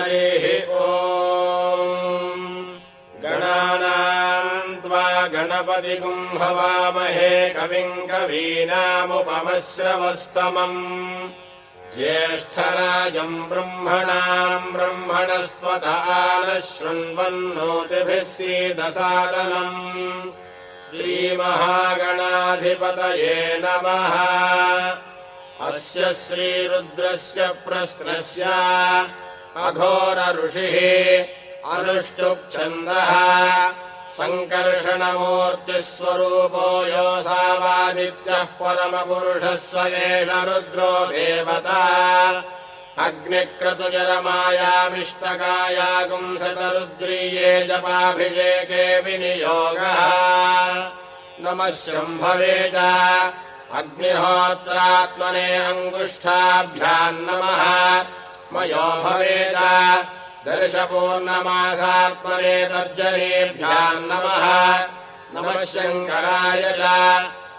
हरिः ॐ गणानाम् त्वा गणपतिगुम् हवामहे कविम् कवीनामुपमश्रवस्तमम् ज्येष्ठराजम् ब्रह्मणाम् ब्रह्मणस्पत आनः शृण्वन्नोतिभिः सीदसादनम् श्रीमहागणाधिपतये नमः। अस्य श्रीरुद्रस्य प्रश्नस्य अघोर ऋषिः अनुष्टुप्छन्दः सङ्कर्षणमूर्तिस्वरूपो योऽसावादित्यः परमपुरुषः स एष रुद्रो देवता अग्निक्रतुजरमायामिष्टकायागुंसतरुद्रीये जपाभिषेके विनियोगः। नमः शम्भवे च अग्निहोत्रात्मने अङ्गुष्ठाभ्याम् नमः। मयो भवेत दर्शपूर्णमासात्मने तर्जनीभ्याम् नमः। नमः शङ्कराय च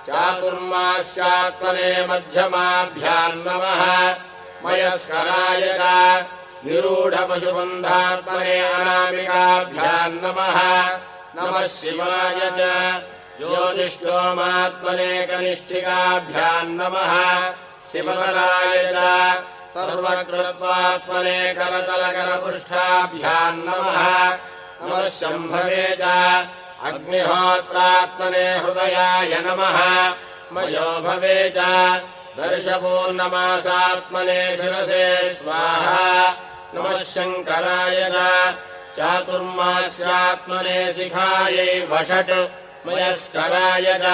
चातुर्मास्यात्मने मध्यमाभ्याम् नमः। मयस्कराय च निरूढपशुबन्धात्मने अनामिकाभ्याम् नमः। नमः शिवाय च ज्योतिष्ठोमात्मने कनिष्ठिकाभ्याम् नमः। शिवतराय च सर्वकृत्वात्मने करतलकरपृष्ठाभ्याम् नमः। नमः शम्भवे च अग्निहोत्रात्मने हृदयाय नमः। मयो भवे च दर्शपूर्णमासात्मने शिरसे स्वाहा। नमः शङ्कराय च चातुर्मास्यात्मने शिखायै वषट्। मयस्कराय च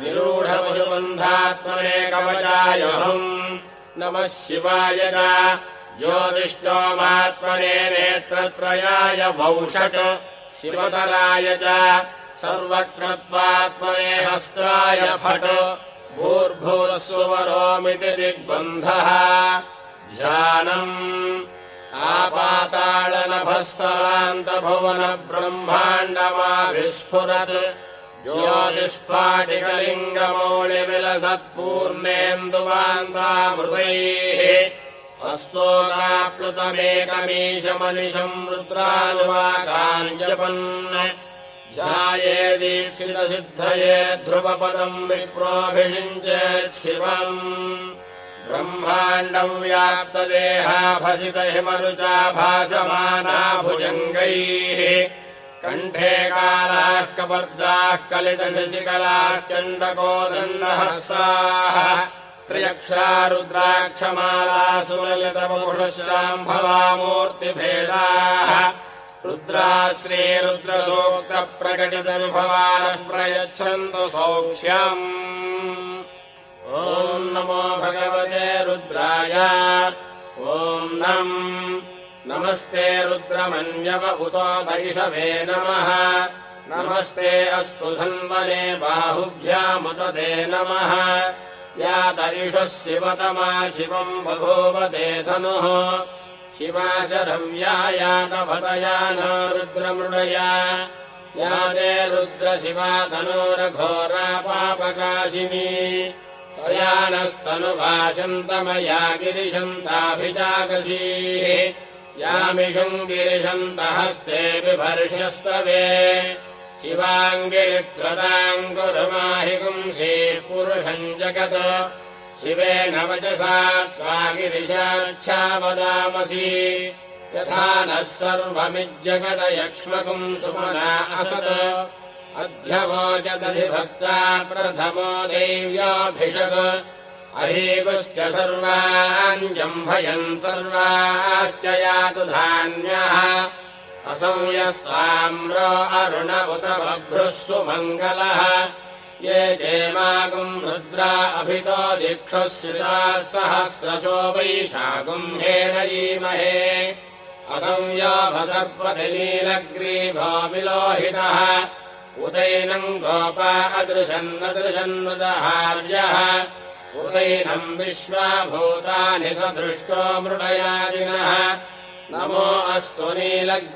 निरूढपशुबन्धात्मने कवचायहम्। नमः शिवाय च ज्योतिष्ठोमात्मने नेत्रत्रयाय वौषट्। शिवतराय च सर्वकृत्वात्मने हस्त्राय फट्। भूर्भुवस्सुवरोमिति दिग्बन्धः ध्यानम् आपातालनभस्तरान्तभुवनब्रह्माण्डमाभिस्फुरत् ज्योतिष्पाटिकलिङ्गमौलिविलसत्पूर्णेन्दुवान्तामृतैः हस्तोकाप्लुतमेकमीशमनिशम् रुद्रानुवाकाञ्जपन् ध्यायेदीक्षितसिद्धये ध्रुवपदम् विप्रोऽभिषिञ्चेत् शिवम्। ब्रह्माण्डम् व्याप्तदेहाभसितहिमरुचा भासमाना भुजङ्गैः कण्ठे कालाः कपर्दाः कलितशशिकलाश्चण्डकोदण्डहस्ताः त्र्यक्षा रुद्राक्षमालासुललितवपुषशाम्भवामूर्तिभेदाः रुद्राः श्रीरुद्रसूक्तप्रकटितविभवानः प्रयच्छन्तु सौख्यम्। ॐ नमो भगवते रुद्राय। ॐ नमस्ते रुद्रमन्यव उतोऽधैषवे नमः। नमस्ते अस्तु धन्वने बाहुभ्यामुदते नमः। या तैषः शिवतमा शिवम् बभूवते धनुः शिवा शरव्या यातभतया न रुद्रमृडया या ते रुद्रशिवा तनूरघोरा पापकाशिनी त्वया नस्तनुभाषन्तमया गिरिशन्ताभिजागसीः यामिषुम् गिरिशन्तहस्ते बिभर्ष्यस्तवे शिवाङ्गिरित्रताम् कुरुमाहि पुंसीः पुरुषम् जगत् शिवेन वचसा त्वा गिरिशाच्छा वदामसि यथा नः सर्वमिज्जगदयक्ष्मकुम् सुमना असत् अध्यवोचदधिभक्ता प्रथमो दैव्याभिषक् अहीगुश्च सर्वान् जम्भयन् सर्वाश्च यातु धान्यः असंयस्ताम्रो अरुण उत बभ्रुः सुमङ्गलः ये चेमागुम् रुद्रा अभितो दिक्षुः श्रिताः सहस्रशो वैशागुम् हेदयीमहे असंयोभसर्पतिनीलग्रीभो विलोहितः उतैनम् गोपा अदृशन्नदृशन्नुदहार्यः उतैनम् विश्वाभूतानि स दृष्टो मृडयादिनः नमो अस्तु नीलग्री